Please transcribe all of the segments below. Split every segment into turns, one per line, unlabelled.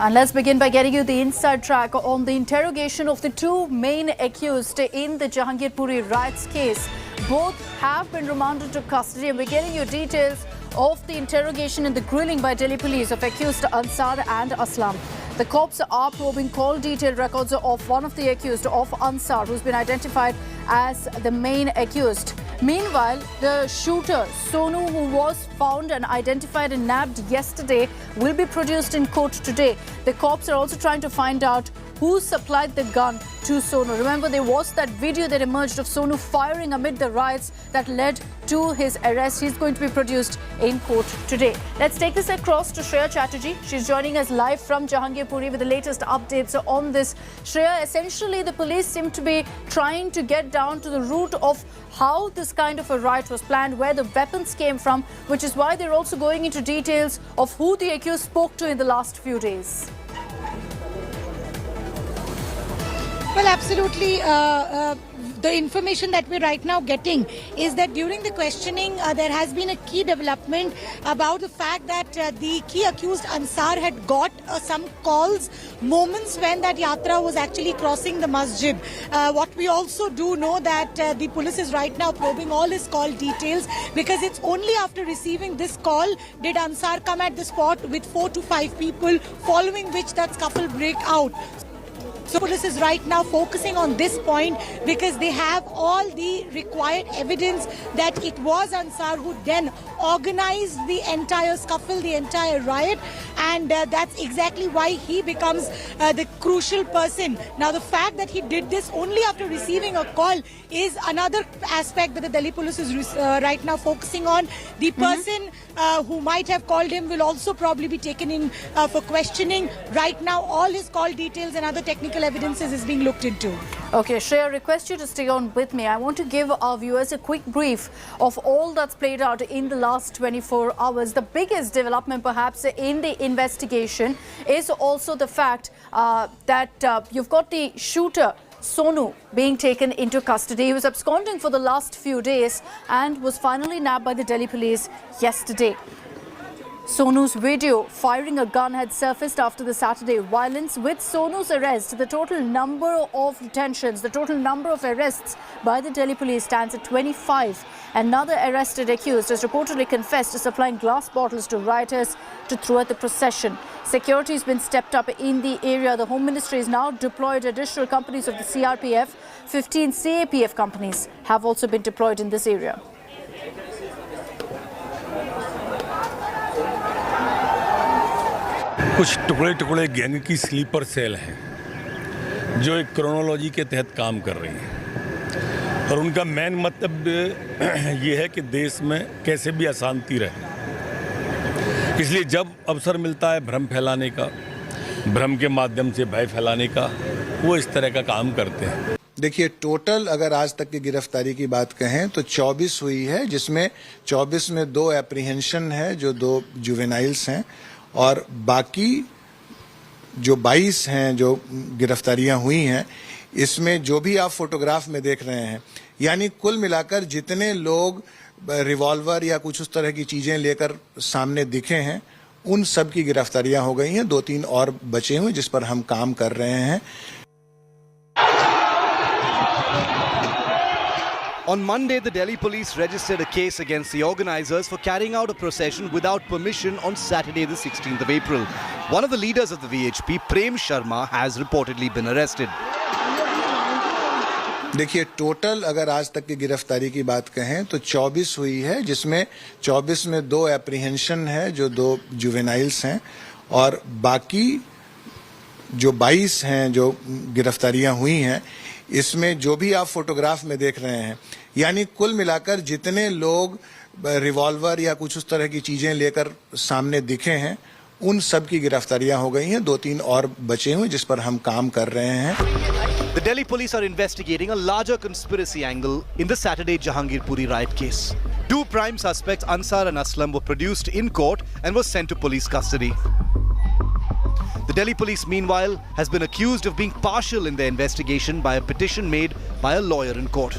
And let's begin by getting you the inside track on the interrogation of the two main accused in the Jahangirpuri riots case. Both have been remanded to custody, and we're getting you details of the interrogation and the grilling by Delhi police of accused Ansar and Aslam. The cops are probing call detailed records of one of the accused of Ansar, who's been identified as the main accused. Meanwhile, the shooter, Sonu, who was found and identified and nabbed yesterday, will be produced in court today. The cops are also trying to find out who supplied the gun to Sonu. Remember, there was that video that emerged of Sonu firing amid the riots that led to his arrest. He's going to be produced in court today. Let's take this across to Shreya Chatterjee. She's joining us live from Jahangirpuri with the latest updates on this. Shreya, essentially the police seem to be trying to get down to the root of how this kind of a riot was planned, where the weapons came from, which is why they're also going into details of who the accused spoke to in the last few days.
Well, absolutely. The information that we're right now getting is that during the questioning, there has been a key development about the fact that the key accused Ansar had got some calls moments when that yatra was actually crossing the masjid. What we also do know that the police is right now probing all his call details, because it's only after receiving this call did Ansar come at the spot with 4 to 5 people, following which that scuffle break out. So police is right now focusing on this point because they have all the required evidence that it was Ansar who then organized the entire scuffle, the entire riot, and that's exactly why he becomes the crucial person. Now, the fact that he did this only after receiving a call is another aspect that the Delhi police is right now focusing on. The person who might have called him will also probably be taken in for questioning. Right now, all his call details and other technical evidences is being looked into.
Okay, Shreya, I request you to stay on with me. I want to give our viewers a quick brief of all that's played out in the last 24 hours. The biggest development perhaps in the investigation is also the fact that you've got the shooter, Sonu, being taken into custody. He was absconding for the last few days and was finally nabbed by the Delhi police yesterday. Sonu's video firing a gun had surfaced after the Saturday violence. With Sonu's arrest, the total number of detentions, the total number of arrests by the Delhi police stands at 25. Another arrested accused has reportedly confessed to supplying glass bottles to rioters to throw at the procession. Security has been stepped up in the area. The Home Ministry has now deployed additional companies of the CRPF. 15 CAPF companies have also been deployed in this area.
कुछ टुकड़े टुकड़े gang की sleeper cell हैं जो एक chronology के तहत काम कर रही हैं, और उनका मेन मतलब ये है कि देश में कैसे भी अशांति रहे। इसलिए जब अवसर मिलता है भ्रम फैलाने का, भ्रम के माध्यम से भय फैलाने का, वो इस तरह का काम करते हैं।
देखिए, टोटल अगर आज तक की गिरफ्तारी की बात कहें तो 24 हुई है, जिसमें 24 में 2 एप्रीहेंशन है जो 2 जुवेनाइल्स हैं, और बाकी जो 22 हैं जो गिरफ्तारियां हुई हैं, इसमें जो भी आप फोटोग्राफ में देख रहे हैं, यानी कुल मिलाकर जितने लोग रिवॉल्वर या कुछ उस तरह की चीजें लेकर सामने दिखे हैं, उन सब की गिरफ्तारियां हो गई हैं। 2-3 और बचे हुए जिस पर हम काम कर रहे हैं।
On Monday, the Delhi police registered a case against the organizers for carrying out a procession without permission on Saturday, the 16th of April. One of the leaders of the VHP, Prem Sharma, has reportedly been arrested.
देखिए, total अगर आज तक की गिरफ्तारी की बात कहें तो 24 हुई है, जिसमें 24 में 2 एप्रीहेंशन है जो 2 जुवेनाइल्स हैं, और बाकी जो 22 हैं जो गिरफ्तारियां हुई हैं, इसमें जो भी आप फोटोग्राफ में देख रहे हैं, यानी कुल मिलाकर जितने लोग रिवॉल्वर या कुछ उस तरह की चीजें लेकर सामने दिखे हैं, उन सब की गिरफ्तारियां हो गई हैं। 2-3 और बचे हुए जिस पर हम काम कर रहे हैं।
The Delhi police are investigating a larger conspiracy angle in the Saturday Jahangirpuri riot case. 2 prime suspects, Ansar and Aslam, were produced in court and were sent to police custody. The Delhi police, meanwhile, has been accused of being partial in their investigation by a petition made by a lawyer in court.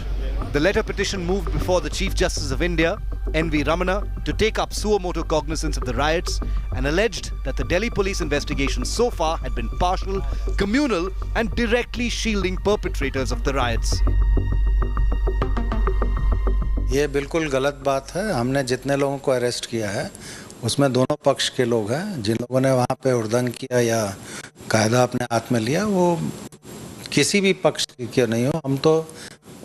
The letter petition moved before the Chief Justice of India, N.V. Ramana, to take up suo motu cognizance of the riots and alleged that the Delhi police investigation so far had been partial, communal and directly shielding perpetrators of the riots.
ये बिल्कुल गलत बात है। हमने जितने लोगों को arrest किया है उसमें दोनों पक्ष के लोग हैं। जिन लोगों ने वहाँ पे उद्दंड किया या कायदा अपने हाथ में लिया वो किसी भी पक्ष के नहीं हो, हम तो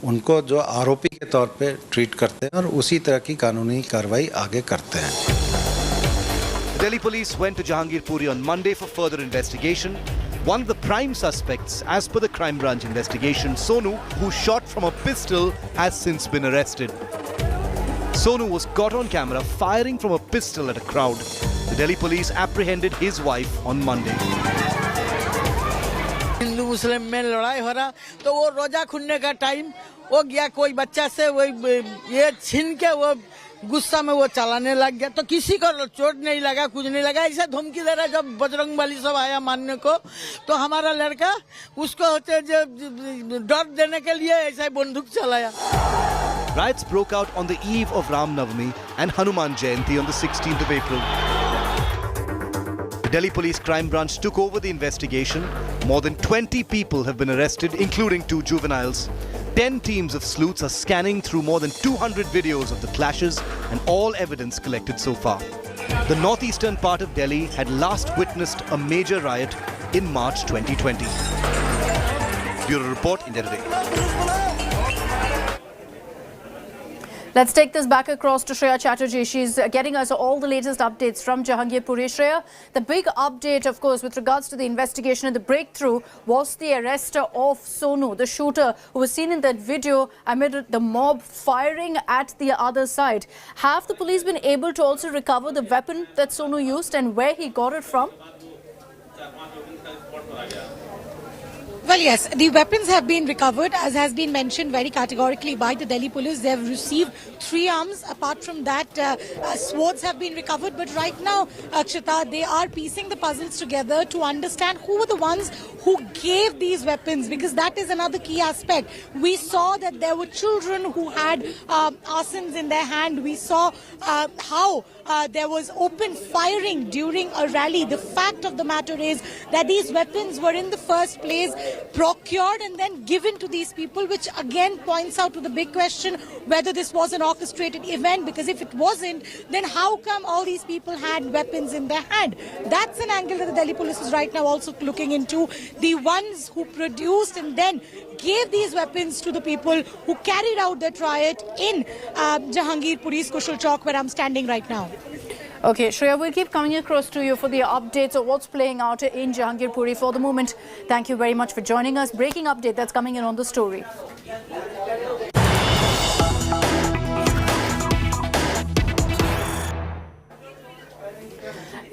उनको जो आरोपी के तौर पे ट्रीट करते हैं और उसी तरह की कानूनी कार्रवाई आगे करते हैं।
The Delhi police went to Jahangirpuri on Monday for further investigation. One of the prime suspects, as per the crime branch investigation, Sonu, who shot from a pistol, has since been arrested. Sonu was caught on camera firing from a pistol at a crowd. The Delhi police apprehended his wife on Monday.
Hindu Muslim में लड़ाई हो रहा तो वो रोजा खुलने का time हो गया, कोई बच्चा से वो ये छीन के वो गुस्सा में वो चलाने लग गया, तो किसी को चोट नहीं लगा, कुछ नहीं लगा। ऐसे धमकी दे रहा जब बजरंग बली सब आया मानने को, तो हमारा लड़का उसको होते डर देने के लिए ऐसा बंदूक चलाया।
Riots broke out on the eve of Ram Navami and Hanuman Jayanti on the 16th of April. The Delhi Police Crime Branch took over the investigation. More than 20 people have been arrested, including 2 juveniles. 10 teams of sleuths are scanning through more than 200 videos of the clashes and all evidence collected so far. The northeastern part of Delhi had last witnessed a major riot in March 2020. Bureau Report, India Today.
Let's take this back across to Shreya Chatterjee. She's getting us all the latest updates from Jahangirpuri. Shreya, the big update, of course, with regards to the investigation and the breakthrough was the arrest of Sonu, the shooter who was seen in that video amid the mob firing at the other side. Have the police been able to also recover the weapon that Sonu used and where he got it from?
Well, yes, the weapons have been recovered, as has been mentioned very categorically by the Delhi police. They have received 3 arms. Apart from that, swords have been recovered. But right now, Akshita, they are piecing the puzzles together to understand who were the ones who gave these weapons, because that is another key aspect. We saw that there were children who had arsons in their hand. We saw how there was open firing during a rally. The fact of the matter is that these weapons were in the first place procured and then given to these people, which again points out to the big question whether this was an orchestrated event, because if it wasn't, then how come all these people had weapons in their hand? That's an angle that the Delhi police is right now also looking into. The ones who produced and then gave these weapons to the people who carried out that riot in Jahangirpuri's Kushal Chowk, where I'm standing right now.
Okay, Shreya, we'll keep coming across to you for the updates of what's playing out in Jahangirpuri. For the moment, thank you very much for joining us. Breaking update that's coming in on the story.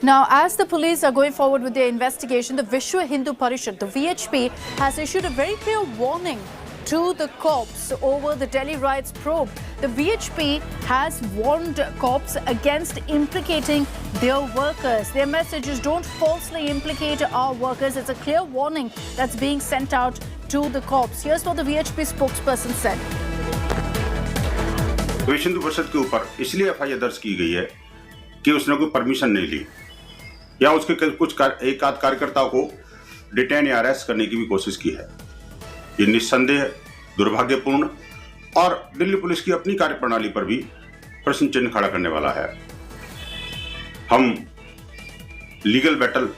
Now, as the police are going forward with their investigation, the Vishwa Hindu Parishad, the VHP, has issued a very clear warning to the cops over the Delhi riots probe. The VHP has warned cops against implicating their workers. Their message is don't falsely implicate our workers. It's a clear warning that's being sent out to the cops. Here's what the VHP spokesperson said.
विश्व हिंदू परिषद के ऊपर इसलिए FIR दर्ज की गई है कि उसने कोई परमिशन नहीं ली या उसके कुछ एक आध कार्यकर्ताओं को डिटेन या अरेस्ट करने की भी कोशिश की है। ये निस्संदेह दुर्भाग्यपूर्ण और दिल्ली पुलिस की अपनी कार्यप्रणाली पर भी प्रश्न चिन्ह खड़ा करने वाला है। हम लीगल बैटल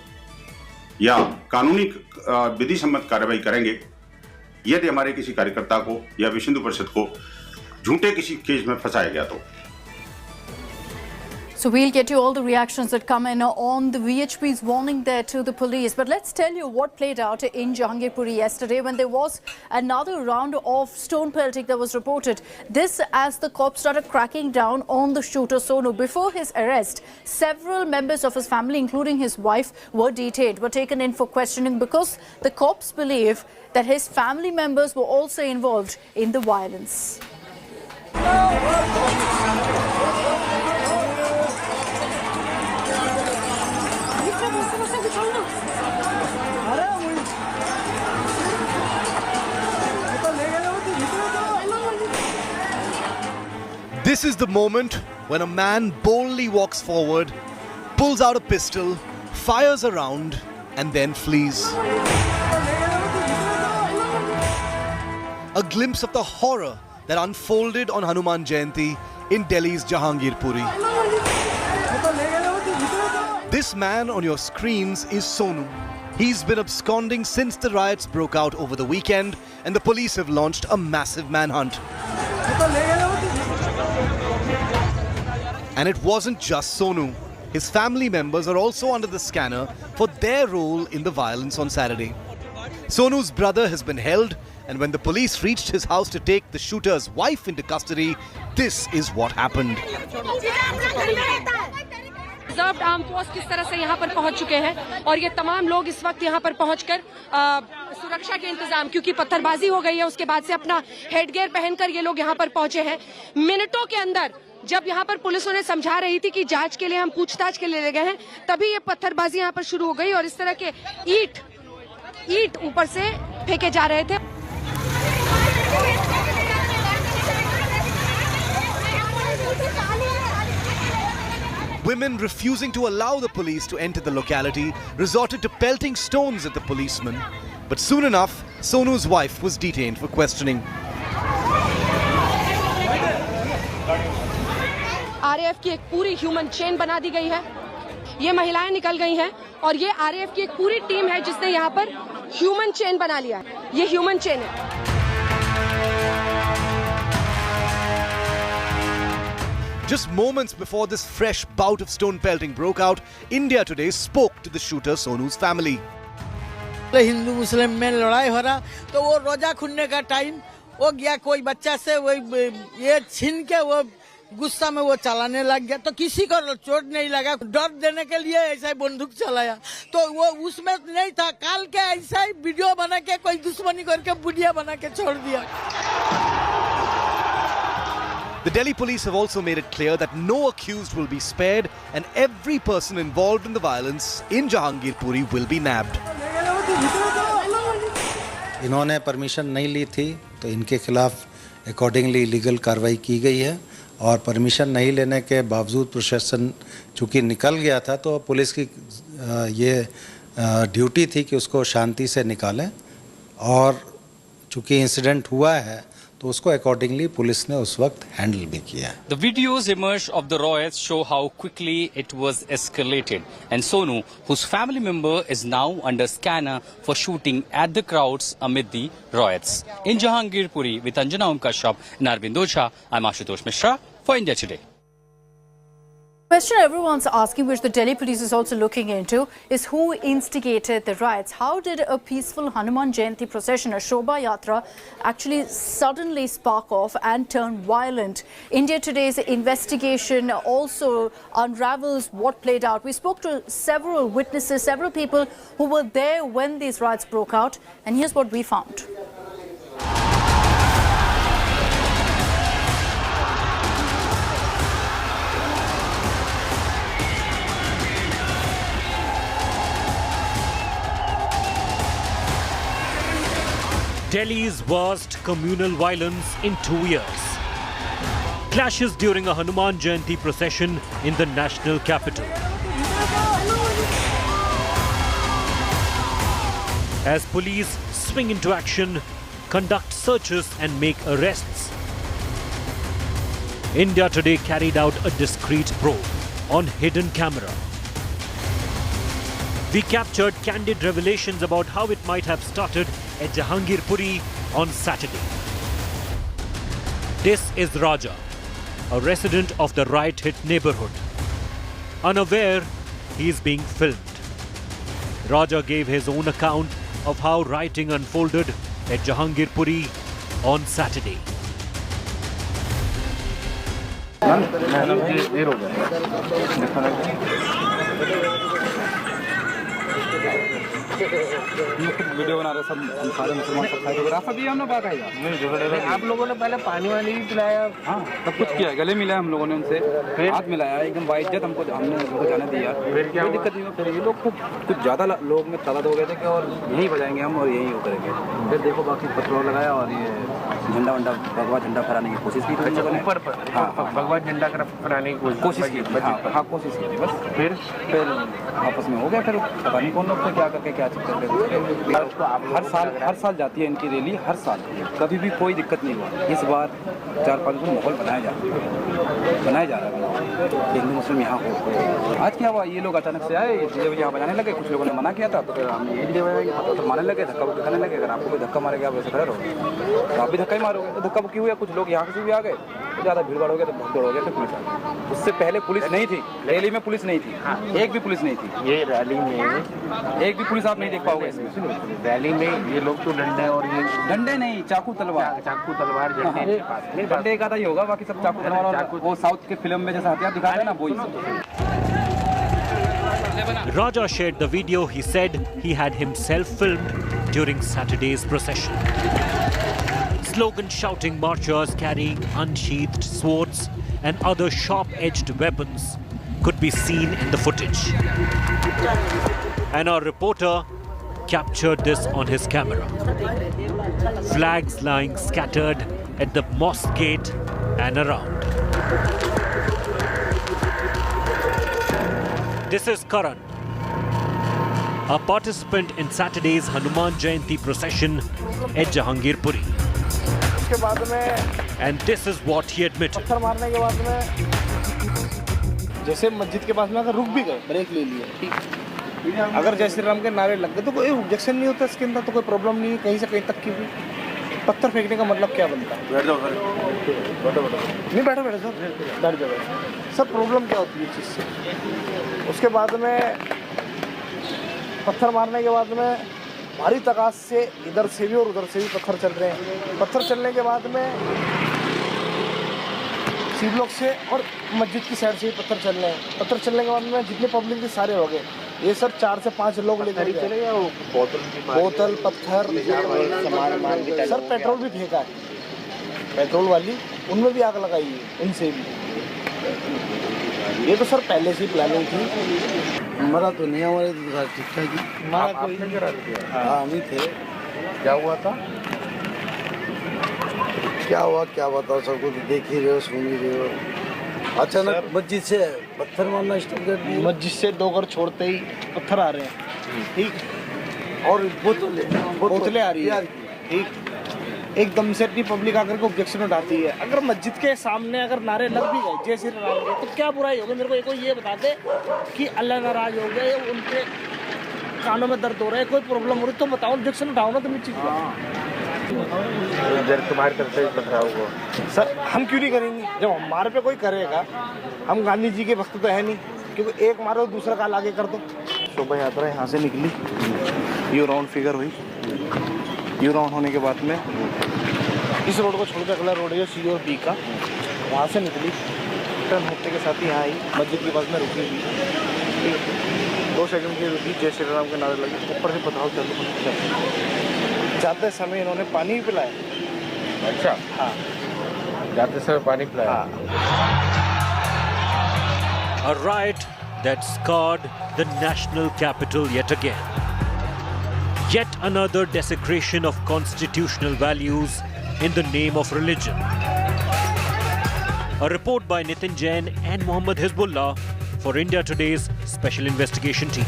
या कानूनी विधि सम्मत कार्रवाई करेंगे यदि हमारे किसी कार्यकर्ता को या विश्व हिंदू परिषद को झूठे किसी केस में फंसाया गया तो।
So we'll get you all the reactions that come in on the VHP's warning there to the police. But let's tell you what played out in Jahangirpuri yesterday when there was another round of stone pelting that was reported. This as the cops started cracking down on the shooter Sonu. Before his arrest, several members of his family, including his wife, were detained, were taken in for questioning because the cops believe that his family members were also involved in the violence.
This is the moment when a man boldly walks forward, pulls out a pistol, fires a round, and then flees. A glimpse of the horror that unfolded on Hanuman Jayanti in Delhi's Jahangirpuri. This man on your screens is Sonu. He's been absconding since the riots broke out over the weekend, and the police have launched a massive manhunt. And it wasn't just Sonu. His family members are also under the scanner for their role in the violence on Saturday. Sonu's brother has been held, and when the police reached his house to take the shooter's wife into custody, this is what happened.
Reserved arm force किस तरह से यहाँ पर पहुँच चुके हैं और ये तमाम लोग इस वक्त यहाँ पर पहुँचकर सुरक्षा के इंतजाम, क्योंकि पत्थरबाजी हो गई है, उसके बाद से अपना हेडगियर पहनकर ये लोग यहाँ पर पहुँचे हैं। मिनटों के अंदर जब यहाँ पर पुलिस उन्हें समझा रही थी कि जांच के लिए हम पूछताछ के लिए ले गए हैं, तभी ये पत्थरबाजी यहाँ पर शुरू हो गई और इस तरह के ईंट ऊपर से फेंके जा रहे थे।
Women refusing to allow the police to enter the locality resorted to pelting stones at the policemen. But soon enough, Sonu's wife was detained for questioning.
RAF की एक पूरी ह्यूमन चेन बना दी गई है। ये महिलाएं निकल गई हैं और ये आरएएफ की एक पूरी टीम है जिसने यहाँ पर ह्यूमन चेन बना लिया है। ये ह्यूमन चेन है।
Just moments before this fresh bout of stone pelting broke out, India Today spoke to the shooter Sonu's family.
Hindu Muslim में लड़ाई हो रहा तो वो रोजा खुलने का टाइम हो गया, कोई बच्चा से वो ये छीन के वो गुस्सा में वो चलाने लग गया, तो किसी को चोट नहीं लगा, डर देने के लिए ऐसा ही बंदूक चलाया, तो वो उसमें नहीं था। काल के ऐसा ही वीडियो बना के कोई दुश्मनी करके बुढ़िया बना के छोड़ दिया।
The Delhi police have also made it clear that no accused will be spared and every person involved in the violence in Jahangirpuri will be nabbed.
इन्होंने परमिशन नहीं ली थी तो इनके खिलाफ अकॉर्डिंगली लीगल कार्रवाई की गई है और परमिशन नहीं लेने के बावजूद प्रशासन चूँकि निकल गया था तो पुलिस की ये ड्यूटी थी कि उसको शांति से निकालें और चूँकि इंसिडेंट हुआ है तो उसको अकॉर्डिंगली पुलिस ने उस वक्त हैंडल भी किया।
The videos emerged of the riots show how quickly it was escalated, and Sonu, whose family member is now under scanner for shooting at the crowds amid the riots. In Jahangirpuri with Anjana Kashyap and Arvind Ocha, I'm Ashutosh Mishra for India Today.
Question everyone's asking, which the Delhi police is also looking into, is who instigated the riots? How did a peaceful Hanuman Jayanti procession, a Shobha Yatra, actually suddenly spark off and turn violent? India Today's investigation also unravels what played out. We spoke to several witnesses, several people who were there when these riots broke out, and here's what we found.
Delhi's worst communal violence in 2 years. Clashes during a Hanuman Jayanti procession in the national capital. As police swing into action, conduct searches and make arrests. India Today carried out a discreet probe on hidden camera. We captured candid revelations about how it might have started at Jahangirpuri on Saturday. This is Raja, a resident of the riot-hit neighborhood. Unaware, he is being filmed. Raja gave his own account of how rioting unfolded at Jahangirpuri on Saturday.
Video बना रहे सब सारे मुसलमान photographer भी हम लोग बात आएगा आप लोगों ने पहले पानी वानी भी पिलाया हाँ सब कुछ किया गले मिलाया हम लोगों ने उनसे हाथ मिलाया एकदम बाइज्जत हमने उनको जाने दिया फिर क्या दिक्कत नहीं फिर ये लोग कुछ ज़्यादा लोग में तादाद हो गए थे कि और यहीं बजाएंगे हम और यहीं वो करेंगे फिर देखो बाकी पेट्रोल लगाया और ये झंडा वंडा भगवा झंडा फहराने की कोशिश की थी ऊपर हाँ भगवा झंडा फहराने की कोशिश की हाँ कोशिश की थी बस फिर आपस में हो गया फिर पता नहीं कौन लोग थे क्या करके क्या चीज करके हर साल जाती है इनकी रैली हर साल कभी भी कोई दिक्कत नहीं हुआ इस बार 4-5 दिन माहौल बनाया जा रहा है हिंदू मुस्लिम यहाँ हो आज क्या हुआ ये लोग अचानक से आए डीजे यहाँ बजाने लगे कुछ लोगों ने मना किया था तो फिर हम ये डीजे बजाएंगे तो मारने लगे धक्का बुक्का खाने लगे अगर आपको कोई धक्का मारेगा आप वैसे खड़े रहोगे तो आप भी धक्का ही मारोगे तो धक्का बुक्की हुआ कुछ लोग यहाँ से भी आ गए ज़्यादा भीड़ भाड़ हो गया तो बहुत दौड़ हो गया फिर पुलिस आ गई उससे पहले पुलिस नहीं थी रैली में पुलिस नहीं थी एक भी पुलिस नहीं थी ये रैली में एक भी पुलिस आप नहीं देख पाओगे इसमें रैली में ये लोग तो डंडे और ये डंडे नहीं चाकू तलवार डंडे का था ही होगा बाकी सब चाकू तलवार वो साउथ के फिल्म में जैसा हथियार दिखाते हैं ना वही
Raja shared the video he said he had himself filmed during Saturday's procession. Slogan shouting marchers carrying unsheathed swords and other sharp-edged weapons could be seen in the footage. And our reporter captured this on his camera. Flags lying scattered at the mosque gate and around. This is Karan, a participant in Saturday's Hanuman Jayanti procession at Jahangirpuri. And this is what he admitted.
पत्थर मारने के बाद में जैसे मस्जिद के पास में अगर रुक भी गए ब्रेक ले लिए ठीक अगर जय श्री राम के नारे लग गए तो कोई ऑब्जेक्शन नहीं होता इसके अंदर तो कोई प्रॉब्लम नहीं है कहीं से कहीं तक की भी पत्थर फेंकने का मतलब क्या बनता है बैठ जाओ नहीं बैठो सर बैठ जाओ सर प्रॉब्लम क्या होती है इस चीज़ से उसके बाद में पत्थर मारने के बाद में भारी तकाज से इधर से भी और उधर से भी पत्थर चल रहे हैं पत्थर चलने के बाद में सी ब्लॉक से और मस्जिद की साइड से भी पत्थर चल रहे हैं पत्थर चलने के बाद में जितने पब्लिक के सारे हो गए ये सब 4 से 5 लोग लेकर चले गए बोतल पत्थर सर पेट्रोल भी फेंका है पेट्रोल वाली उनमें भी आग लगाई है इनसे भी ये तो सर पहले से ही प्लानिंग थी
हमारा तो नहीं हमारे ठीक ठाक
हमारा कोई
हाँ हम ही थे
क्या हुआ था
क्या बताओ सब कुछ देख ही रहे हो सुन ही रहे हो अचानक मस्जिद से पत्थर मारना स्टार्ट कर दिया
मस्जिद से 2 घर छोड़ते ही पत्थर आ रहे हैं ठीक
और बोतलें
आ रही है ठीक एकदम से इतनी पब्लिक आकर के ऑब्जेक्शन उठाती है अगर मस्जिद के सामने अगर नारे लग भी गए जय श्री राम के तो क्या बुराई होगी मेरे को ये बता दे कि अल्लाह नाराज हो गए उनके कानों में दर्द हो रहा है कोई प्रॉब्लम हो रही तो बताओ ऑब्जेक्शन उठाओ ना तुम चीज़
तुम्हारे तरफ से पथराव हुआ
सर हम क्यों नहीं करेंगे जब हमारे पे कोई करेगा हम गांधी जी के वक्त तो है नहीं क्योंकि एक मारो दूसरा काल आगे कर दो शोभा यात्रा यहाँ से निकली यू राउंड फिगर हुई यू राउंड होने के बाद में इस रोड को छोड़कर अगला रोड है सी और बी का वहाँ से निकली टर्न होते के साथ ही यहाँ आई मस्जिद के पास में रुकी हुई 2 सेकंड की रुकी जय श्री राम के नारे लगे ऊपर से पथराव चालू जाते समय इन्होंने पानी भी पिलाया
अच्छा
हाँ
जाते समय पानी पिलाया
A riot that scarred the national capital yet again. Yet another desecration of constitutional values in the name of religion. A report by Nitin Jain and Mohammad Hizbullah for India Today's Special Investigation Team.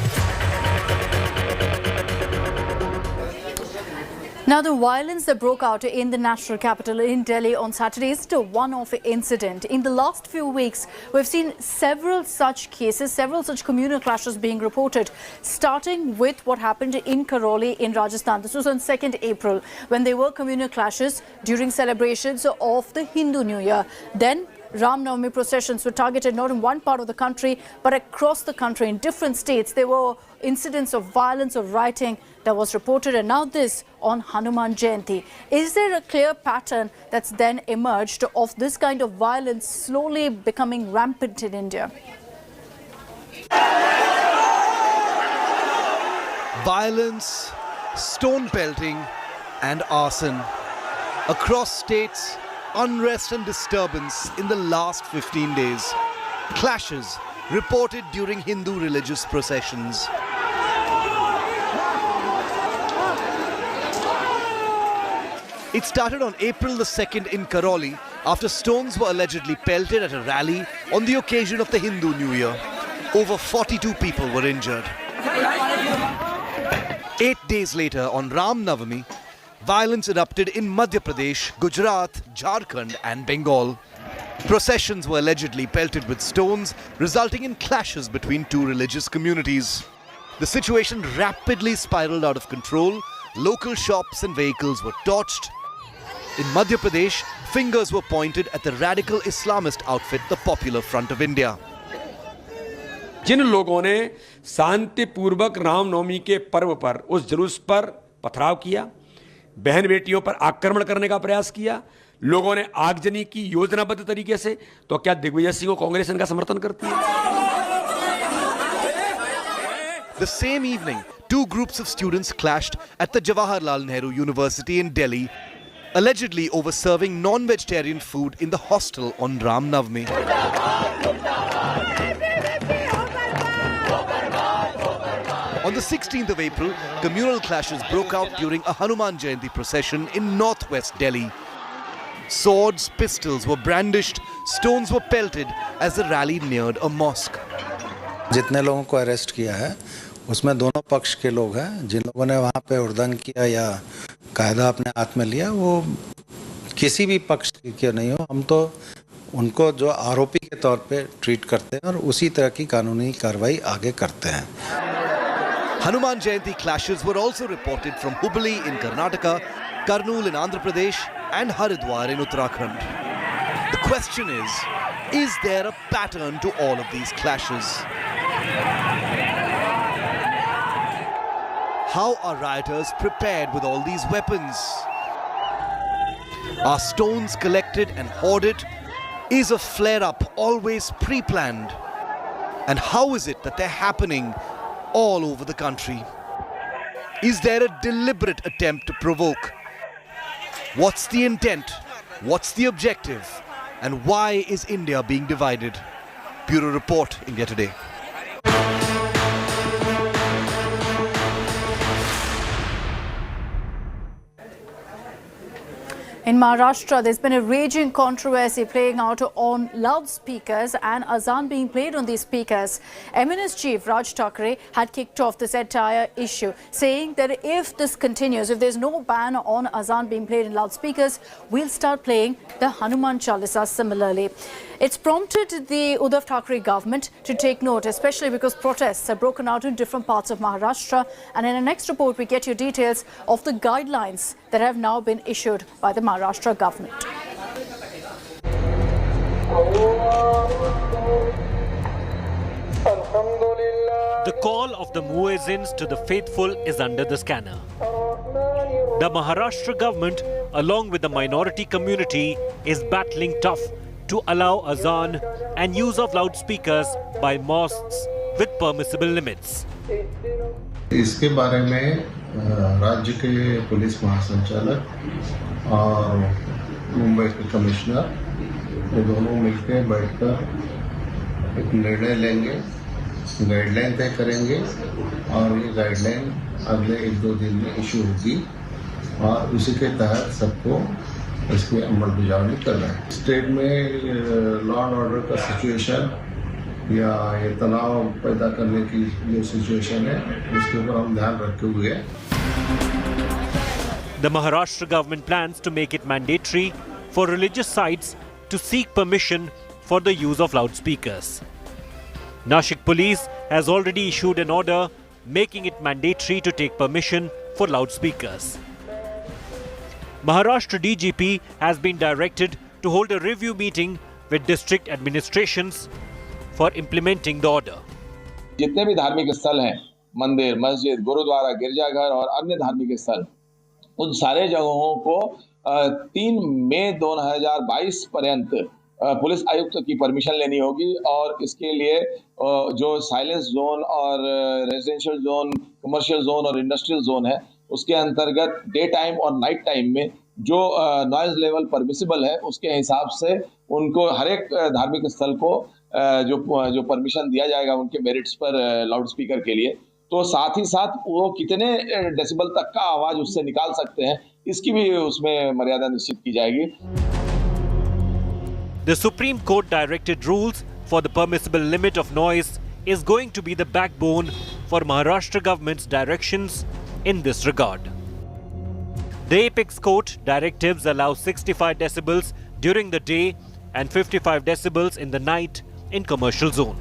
Now, the violence that broke out in the national capital in Delhi on Saturday is a one-off incident. In the last few weeks, we've seen several such cases, several such communal clashes being reported, starting with what happened in Karoli in Rajasthan. This was on 2nd April, when there were communal clashes during celebrations of the Hindu New Year. Then Ram Navami processions were targeted not in one part of the country, but across the country in different states. There were incidents of violence, of rioting that was reported, and now this on Hanuman Jayanti. Is there a clear pattern that's then emerged of this kind of violence slowly becoming rampant in India?
Violence, stone pelting, and arson. Across states, unrest and disturbance in the last 15 days. Clashes reported during Hindu religious processions. It started on April the 2nd in Karoli after stones were allegedly pelted at a rally on the occasion of the Hindu New Year. Over 42 people were injured. 8 days later, on Ram Navami, violence erupted in Madhya Pradesh, Gujarat, Jharkhand and Bengal. Processions were allegedly pelted with stones, resulting in clashes between two religious communities. The situation rapidly spiraled out of control. Local shops and vehicles were torched. In Madhya Pradesh, fingers were pointed at the radical Islamist outfit, the Popular Front of India.
जिन लोगों ने शांतिपूर्वक रामनवमी के पर्व पर उस जुलूस पर पथराव किया, बहन बेटियों पर आक्रमण करने का प्रयास किया, लोगों ने आगजनी की योजनाबद्ध तरीके से, तो क्या दिग्विजय सिंह को कांग्रेस इनका समर्थन करती है?
The same evening, two groups of students clashed at the Jawaharlal Nehru University in Delhi, allegedly over serving non-vegetarian food in the hostel on Ram Navami. On the 16th of April, communal clashes broke out during a Hanuman Jayanti procession in northwest Delhi. Swords, pistols were brandished, stones were pelted as the rally neared a mosque.
जितने लोगों को arrest किया है उसमें दोनों पक्ष के लोग हैं। जिन लोगों ने वहाँ पे उद्दंड किया या कायदा अपने हाथ में लिया वो किसी भी पक्ष के नहीं हो, हम तो उनको जो आरोपी के तौर पे ट्रीट करते हैं और उसी तरह की कानूनी कार्रवाई आगे करते हैं।
Hanuman Jayanti clashes were also reported from Hubli in Karnataka, Kurnool in Andhra Pradesh and Haridwar in Uttarakhand. The question is there a pattern to all of these clashes? How are rioters prepared with all these weapons? Are stones collected and hoarded? Is a flare-up always pre-planned? And how is it that they're happening all over the country? Is there a deliberate attempt to provoke? What's the intent? What's the objective? And why is India being divided? Bureau Report, India Today.
In Maharashtra, there's been a raging controversy playing out on loudspeakers and azan being played on these speakers. MNS chief Raj Thackeray had kicked off this entire issue, saying that if this continues, if there's no ban on azan being played in loudspeakers, we'll start playing the Hanuman Chalisa similarly. It's prompted the Uddhav Thackeray government to take note, especially because protests have broken out in different parts of Maharashtra. And in our next report, we get you details of the guidelines that have now been issued by the Maharashtra government.
The call of the muezzins to the faithful is under the scanner. The Maharashtra government, along with the minority community, is battling tough to allow azan and use of loudspeakers by mosques with permissible limits.
इसके बारे में राज्य के police महासंचालक और मुंबई के commissioner ये दोनों मिलकर बैठकर एक निर्णय लेंगे, गाइडलाइन तय करेंगे और ये गाइडलाइन अगले 1-2 दिन में इशू होगी और उसी के तहत सबको इसकी अमलबजावनी करना है। स्टेट में लॉ एंड ऑर्डर का सिचुएशन या ये तनाव पैदा करने की जो सिचुएशन है उसके ऊपर हम ध्यान रखे हुए हैं।
The Maharashtra government plans to make it mandatory for religious sites to seek permission for the use of loudspeakers. Nashik police has already issued an order making it mandatory to take permission for loudspeakers. Maharashtra DGP has been directed to hold a review meeting with district administrations for implementing the order.
जितने भी धार्मिक स्थल हैं, मंदिर, मस्जिद, गुरुद्वारा, गिरजाघर और अन्य धार्मिक स्थल, उन सारे जगहों को 3 मई 2022 पर्यंत पुलिस आयुक्त की परमिशन लेनी होगी और इसके लिए जो साइलेंस जोन और रेजिडेंशियल जोन, कमर्शियल जोन और इंडस्ट्रियल जोन है उसके अंतर्गत डे टाइम और नाइट टाइम में जो नॉइज लेवल परमिसिबल है उसके हिसाब से उनको हर एक धार्मिक स्थल को जो परमिशन दिया जाएगा उनके मेरिट्स पर लाउड स्पीकर के लिए, तो साथ ही साथ वो कितने डेसिबल तक का आवाज उससे निकाल सकते हैं इसकी भी उसमें मर्यादा निश्चित की जाएगी।
The Supreme Court directed rules for the permissible limit of noise is going to be the backbone for Maharashtra government's directions in this regard. The Apex Court directives allow 65 decibels during the day and 55 decibels in the night in commercial zone.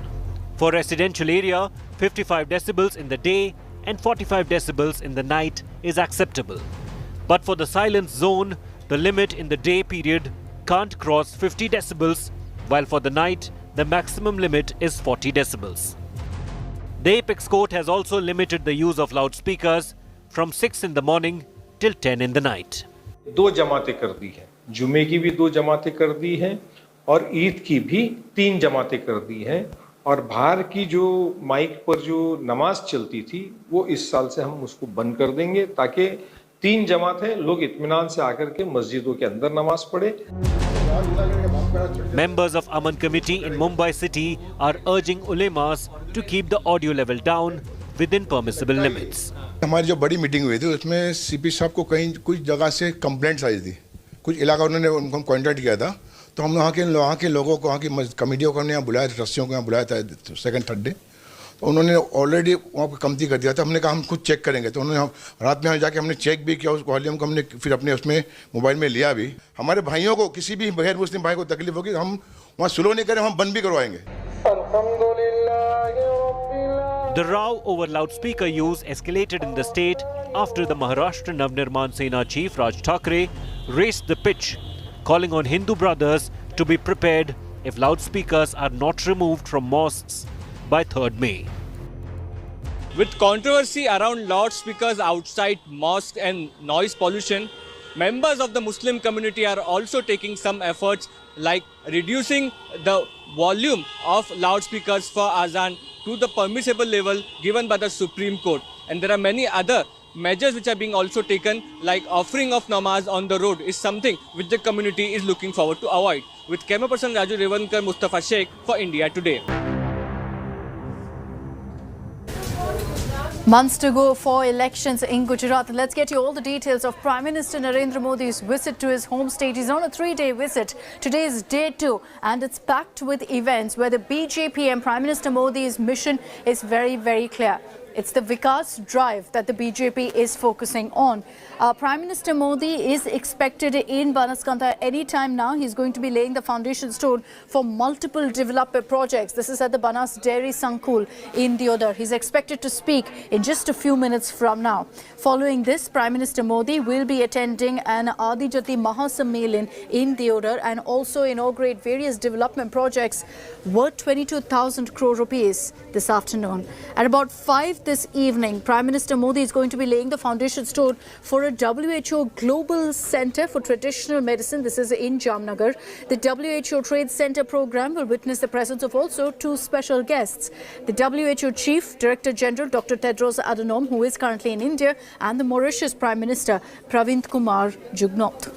For residential area, 55 decibels in the day and 45 decibels in the night is acceptable. But for the silence zone, the limit in the day period can't cross 50 decibels, while for the night, the maximum limit is 40 decibels. The Apex Court has also limited the use of loudspeakers from 6 in the morning till 10 in the night.
दो जमातें कर दी हैं, जुमे की भी 2 जमातें कर दी हैं और ईद की भी 3 जमातें कर दी हैं और बाहर की जो माइक पर जो नमाज चलती थी वो इस साल से हम उसको बंद कर देंगे ताकि 3 जमातें लोग इत्मीनान से आकर के मस्जिदों के अंदर नमाज पढ़े।
Members of Aman Committee in Mumbai City are urging ulemas to keep the audio level down within permissible limits.
हमारी जो बड़ी मीटिंग हुई थी उसमें सीपी साहब को कहीं कुछ जगह से कंप्लेंट्स आई थी, कुछ इलाका उन्होंने उनको कॉन्टैक्ट किया था, तो हम वहाँ के लोगों को, वहाँ की कमेटियों को यहाँ बुलाया था, ट्रस्टियों को यहाँ बुलाया था सेकंड थर्ड डे, तो उन्होंने ऑलरेडी वहाँ पर कमती कर दिया था। हमने कहा हम खुद चेक करेंगे, तो उन्होंने रात में जाके हमने चेक भी किया, उस वॉल्यूम को हमने फिर अपने उसमें मोबाइल में लिया भी। हमारे भाइयों को, किसी भी गैर मुस्लिम भाई को तकलीफ होगी हम वहाँ स्लो नहीं करें, हम बंद भी करवाएंगे।
The row over loudspeaker use escalated in the state after the Maharashtra Navnirman Sena chief Raj Thackeray raised the pitch, calling on Hindu brothers to be prepared if loudspeakers are not removed from mosques by 3rd May.
With controversy around loudspeakers outside mosques and noise pollution, members of the Muslim community are also taking some efforts like reducing the volume of loudspeakers for azan to the permissible level given by the Supreme Court. And there are many other measures which are being also taken, like offering of namaz on the road is something which the community is looking forward to avoid. With camera person Raju Revankar, Mustafa Sheikh for India Today.
Months to go for elections in Gujarat. Let's get you all the details of Prime Minister Narendra Modi's visit to his home state. He's on a 3-day visit. Today is day 2 and it's packed with events where the BJP and Prime Minister Modi's mission is very, very clear. It's the Vikas drive that the BJP is focusing on. Prime Minister Modi is expected in Banaskantha anytime now. He's going to be laying the foundation stone for multiple developer projects. This is at the Banas Dairy Sankul in Deodar. He's expected to speak in just a few minutes from now. Following this, Prime Minister Modi will be attending an Adijati Mahasammelan in Deodar and also inaugurate various development projects worth 22,000 crore rupees this afternoon. At about 5 this evening, Prime Minister Modi is going to be laying the foundation stone for a WHO Global Center for Traditional Medicine. This is in Jamnagar. The WHO Trade Center program will witness the presence of also 2 special guests. The WHO Chief Director General Dr. Tedros Adhanom, who is currently in India, and the Mauritius Prime Minister Pravind Kumar Jugnauth.